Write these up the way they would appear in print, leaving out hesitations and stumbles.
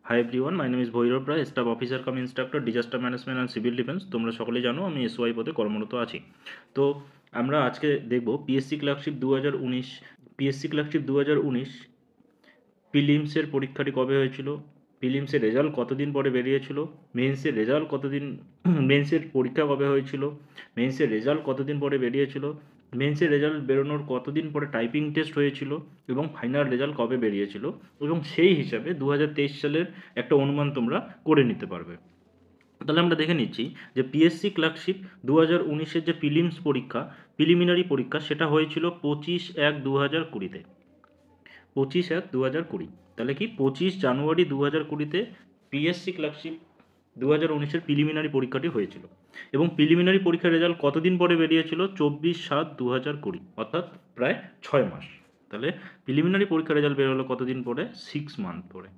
High everyone, my name is Bhairab Roy, staff officer cum instructor, disaster management and civil defence. তোমরা সকলেই জানো আমি SY পদে কর্মরত আছি। তো আমরা আজকে দেখব পিএসসি ক্লার্কশিপ 2019। পিএসসি ক্লার্কশিপ 2019 প্রিলিমসের পরীক্ষাটি কবে হয়েছিল, প্রিলিমসের রেজাল্ট কতদিন পরে বেরিয়েছিল, মেন্সের রেজাল্ট কতদিন মেন্সের পরীক্ষা কবে হয়েছিল, মেন্সের রেজাল্ট কতদিন পরে বেরিয়েছিল, মেন্সের রেজাল্ট বেরোনোর কতদিন পরে টাইপিং টেস্ট হয়েছিল এবং ফাইনাল রেজাল্ট কবে বেরিয়েছিল, এবং সেই হিসাবে 2023 সালের একটা অনুমান তোমরা করে নিতে পারবে। তাহলে আমরা দেখে নিচ্ছি যে পিএসসি ক্লার্কশিপ 2019-এর যে প্রিলিমস পরীক্ষা, প্রিলিমিনারি পরীক্ষা, সেটা হয়েছিল 25/1/2020-তে। 25/1/2020। তাহলে কি 25 জানুয়ারি 2020-তে পিএসসি ক্লার্কশিপ 2019-এর প্রিলিমিনারি পরীক্ষাটি হয়েছিল, এবং প্রিলিমিনারি পরীক্ষার রেজাল্ট কতদিন পরে বেরিয়েছিল? 24/7/2020, অর্থাৎ প্রায় 6 মাস। তাহলে প্রিলিমিনারি পরীক্ষার রেজাল্ট বেরোলো কতদিন পরে? 6 মান্থ পরে।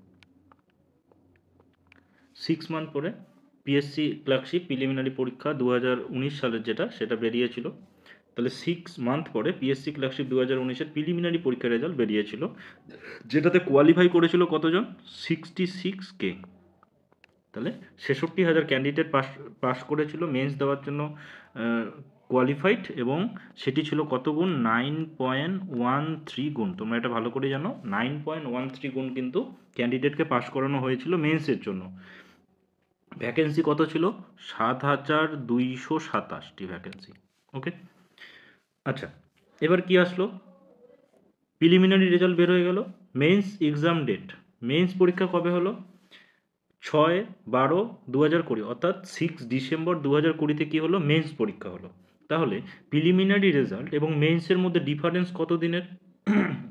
6 মান্থ পরে পিএসসি ক্লার্কশিপ প্রিলিমিনারি পরীক্ষা 2019 সালের সেটা বেরিয়েছিল। তাহলে 6 মান্থ পরে পিএসসি ক্লার্কশিপ 2019-এর প্রিলিমিনারি পরীক্ষার রেজাল্ট বেরিয়েছিল, যেটাতে কোয়ালিফাই করেছিল কতজন? 66K। তাহলে 66,000 ক্যান্ডিডেট পাস করেছিল মেন্স দেওয়ার জন্য কোয়ালিফাইড, এবং সেটি ছিল কত গুণ? 9.13 গুণ। তোমরা এটা ভালো করে জানো, 9.13 গুণ কিন্তু ক্যান্ডিডেটকে পাস করানো হয়েছিল মেন্সের জন্য। ভ্যাকেন্সি কত ছিল? 7,227টি ভ্যাকেন্সি। ওকে, আচ্ছা, এবার কি আসলো? প্রিলিমিনারি রেজাল্ট বের হয়ে গেল। মেন্স এক্সাম ডেট, মেন্স পরীক্ষা কবে হলো? 6/12/2020, অর্থাৎ 6 ডিসেম্বর 2020-তে কী হলো? মেন্স পরীক্ষা হলো। তাহলে প্রিলিমিনারি রেজাল্ট এবং মেন্সের মধ্যে ডিফারেন্স কত দিনের?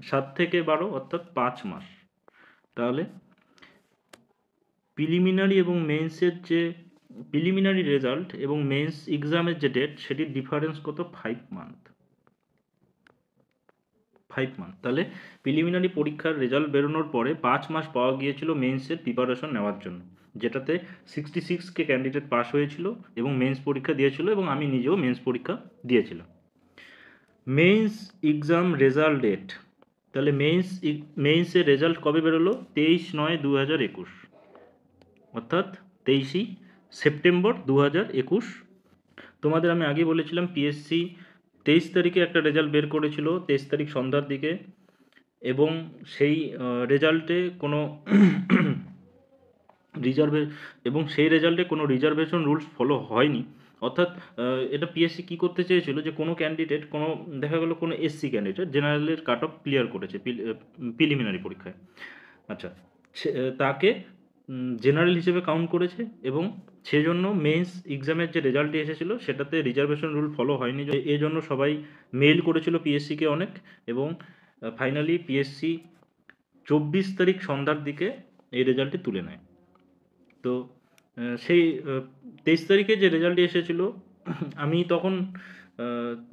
7 থেকে 12, অর্থাৎ 5 মাস। তাহলে প্রিলিমিনারি এবং মেন্সের যে প্রিলিমিনারি রেজাল্ট এবং মেন্স এক্সামের যে ডেট, সেটির ডিফারেন্স কত? 5 মান্থ। 5 মান্থ। তাহলে প্রিলিমিনারি পরীক্ষার রেজাল্ট বেরোনোর পরে 5 মাস পাওয়া গিয়েছিল মেন্সের প্রিপারেশন নেওয়ার জন্য, যেটাতে 66K ক্যান্ডিডেট পাস হয়েছিল এবং মেন্স পরীক্ষা দিয়েছিল, এবং আমি নিজেও মেন্স পরীক্ষা দিয়েছিলাম। মেন্স এক্সাম রেজাল্ট ডেট, তাহলে মেন্সের রেজাল্ট কবে বেরোলো? 23/9/2021, অর্থাৎ 23 সেপ্টেম্বর 2021। তোমাদের আমি আগে বলেছিলাম পিএসসি 23 তারিখে একটা রেজাল্ট বের করেছিল, 23 তারিখ সন্ধ্যার দিকে, এবং সেই রেজাল্টে কোনো রিজার্ভেশন রুলস ফলো হয়নি। অর্থাৎ এটা পিএসসি কী করতে চেয়েছিল, যে কোনো ক্যান্ডিডেট, কোনো দেখা গেলো কোনো এসসি ক্যান্ডিডেট জেনারেলের কাট অফ ক্লিয়ার করেছে প্রিলিমিনারি পরীক্ষায়, আচ্ছা, তাকে জেনারেল হিসেবে কাউন্ট করেছে, এবং সেজন্য মেন্স এক্সামের যে রেজাল্টটি এসেছিলো সেটাতে রিজার্ভেশন রুল ফলো হয়নি, এই জন্য সবাই মেল করেছিল পিএসসিকে অনেক, এবং ফাইনালি পিএসসি 24 তারিখ সন্ধ্যার দিকে এই রেজাল্টটি তুলে নেয়। তো সেই 23 তারিখে যে রেজাল্টটি এসেছিলো, আমি তখন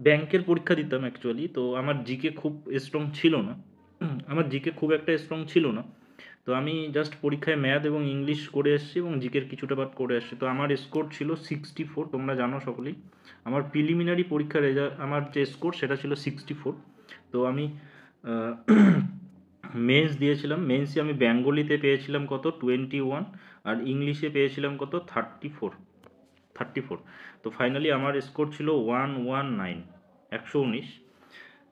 ব্যাংকের পরীক্ষা দিতাম অ্যাকচুয়ালি। তো আমার জিকে খুব স্ট্রং ছিল না, আমার জিকে খুব একটা স্ট্রং ছিল না। তো আমি জাস্ট পরীক্ষায় ম্যাথ এবং ইংলিশ করে এসেছি, এবং জিকের কিছুটা পার্ট করে এসেছি। তো আমার স্কোর ছিল 64, তোমরা জানো সকলেই। আমার প্রিলিমিনারি পরীক্ষার রেজাল্ট, আমার যে স্কোর সেটা ছিল 64। তো আমি মেন্স দিয়েছিলাম। মেন্সে আমি বেঙ্গলিতে পেয়েছিলাম কত? 21, আর ইংলিশে পেয়েছিলাম কত? 34। তো ফাইনালি আমার স্কোর ছিল 119, 119।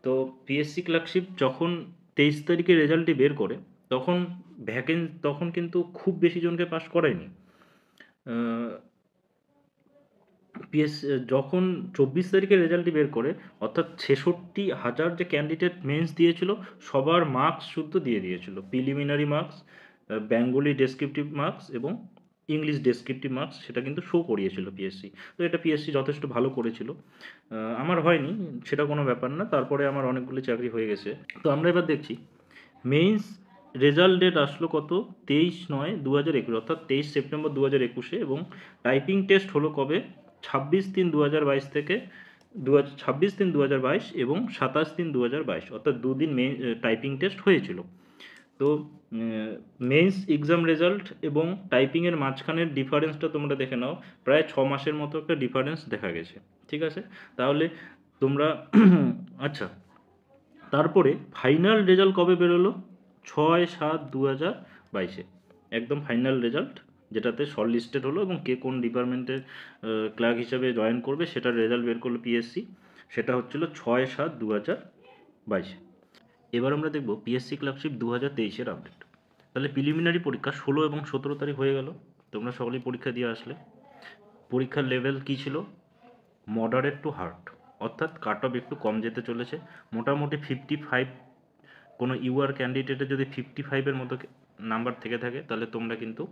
তো পিএসসি ক্লার্কশিপ যখন 23 তারিখে রেজাল্টটি বের করে, তখন কিন্তু খুব বেশি জনকে পাস করায়নি। যখন 24 তারিখে রেজাল্টটি বের করে, অর্থাৎ 66,000 যে ক্যান্ডিডেট মেন্স দিয়েছিল, সবার মার্কস শুদ্ধ দিয়ে দিয়েছিল। Preliminary marks, Bengali descriptive marks এবং ইংলিশ ডেসক্রিপটিভ মার্কস, সেটা কিন্তু শো করিয়েছিল পিএসসি। তো এটা পিএসসি যথেষ্ট ভালো করেছিল। আমার হয়নি, সেটা কোনো ব্যাপার না, তারপরে আমার অনেকগুলি চাকরি হয়ে গেছে। তো আমরা এবার দেখছি মেন্স রেজাল্ট ডেট আসলো কত? 23/9/2021, অর্থাৎ 23 সেপ্টেম্বর 2021, এবং টাইপিং টেস্ট হলো কবে? 26/3/2022 থেকে 26/3/2022 এবং 27/3/2022, অর্থাৎ দুদিন টাইপিং টেস্ট হয়েছিল। তো মেন্স এক্সাম রেজাল্ট এবং টাইপিংয়ের মাঝখানের ডিফারেন্সটা তোমরা দেখে নাও, প্রায় 6 মাসের মতো একটা ডিফারেন্স দেখা গেছে, ঠিক আছে? তাহলে তোমরা আচ্ছা, তারপরে ফাইনাল রেজাল্ট কবে বেরোলো? 6/7/2022। একদম ফাইনাল রেজাল্ট, যেটাতে শর্ট লিস্টেড হলো এবং কে কোন ডিপার্টমেন্টের ক্লার্ক হিসাবে জয়েন করবে সেটার রেজাল্ট বের করলো পিএসসি। সেটা হচ্ছিল 6/7/2022। এবার আমরা দেখব পিএসসি ক্লার্কশিপ 2023-এর আপডেট। তাহলে প্রিলিমিনারি পরীক্ষা 16 এবং 17 তারিখ হয়ে গেল, তোমরা সকলেই পরীক্ষা দিয়ে আসলে। পরীক্ষার লেভেল কী ছিল? মডারেট টু হার্ড, অর্থাৎ কাট অফ একটু কম যেতে চলেছে। মোটামুটি 55, কোনো ইউআর ক্যান্ডিডেটের যদি 55-এর মতো নাম্বার থেকে থাকে তাহলে তোমরা কিন্তু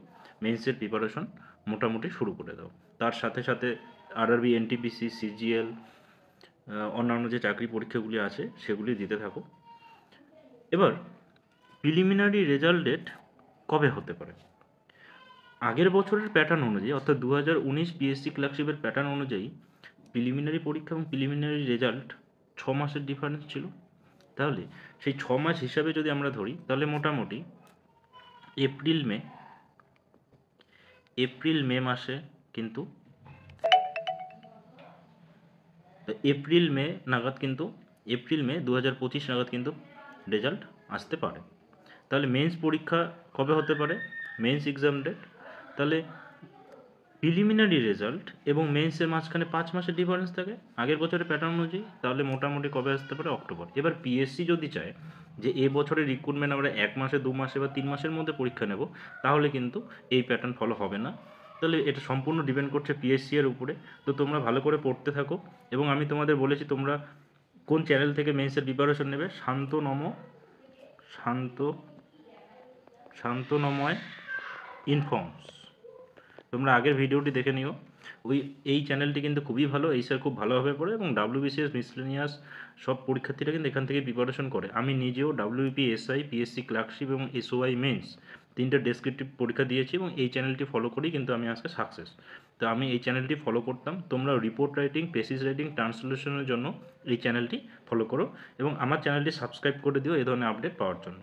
মেন্সের প্রিপারেশন মোটামুটি শুরু করে দাও। তার সাথে সাথে আরআরবি, এনটিপিসি, সিজিএল, অন্যান্য যে চাকরি পরীক্ষাগুলি আছে সেগুলি দিতে থাকো। এবার প্রিলিমিনারি রেজাল্ট ডেট কবে হতে পারে? আগের বছরের প্যাটার্ন অনুযায়ী, অর্থাৎ 2019 পিএসসি ক্লার্কশিপের প্যাটার্ন অনুযায়ী প্রিলিমিনারি পরীক্ষা এবং প্রিলিমিনারি রেজাল্ট 6 মাসের ডিফারেন্স ছিল। তাহলে সেই 6 মাস হিসাবে যদি আমরা ধরি তাহলে মোটামুটি এপ্রিল মে মাসে কিন্তু এপ্রিল মে 2025 নাগাদ কিন্তু রেজাল্ট আসতে পারে। তাহলে মেন্স পরীক্ষা কবে হতে পারে? মেন্স এক্সাম ডেট, তাহলে প্রিলিমিনারি রেজাল্ট এবং মেন্সের মাঝখানে 5 মাসের ডিফারেন্স থাকে আগের বছরের প্যাটার্ন অনুযায়ী, তাহলে মোটামুটি কবে আসতে পারে? অক্টোবর। এবার পিএসসি যদি চায় যে এ বছরের রিক্রুটমেন্ট আমরা 1 মাসে, 2 মাসে বা 3 মাসের মধ্যে পরীক্ষা নেব, তাহলে কিন্তু এই প্যাটার্ন ফলো হবে না। তাহলে এটা সম্পূর্ণ ডিপেন্ড করছে পিএসসি এর উপরে। তো তোমরা ভালো করে পড়তে থাকো, এবং আমি তোমাদের বলেছি তোমরা কোন চ্যানেল থেকে মেন্সের প্রিপারেশন নেবে। শান্তনময় ইনফর্মস, তোমরা আগের ভিডিওটি দেখে নিও। এই চ্যানেলটি কিন্তু খুবই ভালো, এই স্যার খুব ভালোভাবে পড়ে এবং ডাব্লিউবিসিএস, মিসলেনিয়াস সব পরীক্ষার্থীরা কিন্তু এখান থেকে প্রিপারেশন করে। আমি নিজেও ডাব্লিউবিপি, এসআই, পিএসসি ক্লার্কশিপ এবং এসওআই মেন্স 3টে ডেসক্রিপটিভ পরীক্ষা দিয়েছি এবং এই চ্যানেলটি ফলো করেই কিন্তু আমি আজকে সাকসেস। তো আমি এই চ্যানেলটি ফলো করতাম, তোমরা রিপোর্ট রাইটিং, পেসিস রাইটিং, ট্রান্সলেশনের জন্য এই চ্যানেলটি ফলো করো এবং আমার চ্যানেলটি সাবস্ক্রাইব করে দিও এই ধরনের আপডেট পাওয়ার জন্য।